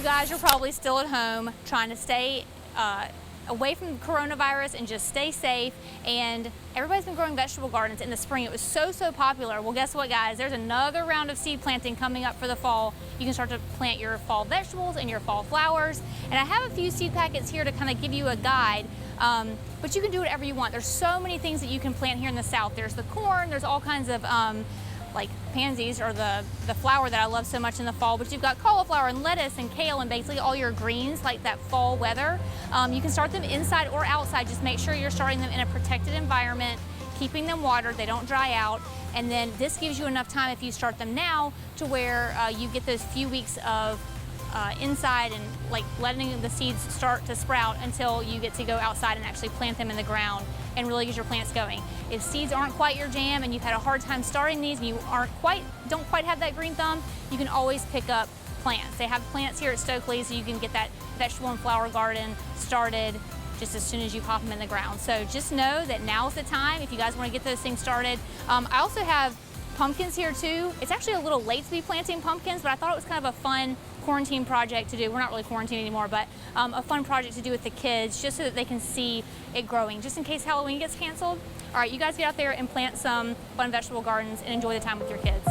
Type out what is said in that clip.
guys are probably still at home trying to stay away from coronavirus and just stay safe, and everybody's been growing vegetable gardens in the spring. It was so popular. Well, guess what, guys? There's another round of seed planting coming up for the fall. You can start to plant your fall vegetables and your fall flowers, and I have a few seed packets here to kind of give you a guide, but you can do whatever you want. There's so many things that you can plant here in the South. There's the corn, there's all kinds of like pansies, or the flower that I love so much in the fall, but you've got cauliflower and lettuce and kale and basically all your greens, like that fall weather. You can start them inside or outside. Just make sure you're starting them in a protected environment, keeping them watered, they don't dry out, and then this gives you enough time if you start them now to where you get those few weeks of inside and like letting the seeds start to sprout until you get to go outside and actually plant them in the ground and really get your plants going. If seeds aren't quite your jam and you've had a hard time starting these and you don't quite have that green thumb, you can always pick up plants. They have plants here at Stokley, so you can get that vegetable and flower garden started just as soon as you pop them in the ground. So just know that now's the time if you guys want to get those things started. I also have pumpkins here too. It's actually a little late to be planting pumpkins, but I thought it was kind of a fun quarantine project to do. We're not really quarantined anymore, but a fun project to do with the kids just so that they can see it growing, just in case Halloween gets canceled. All right, you guys get out there and plant some fun vegetable gardens and enjoy the time with your kids.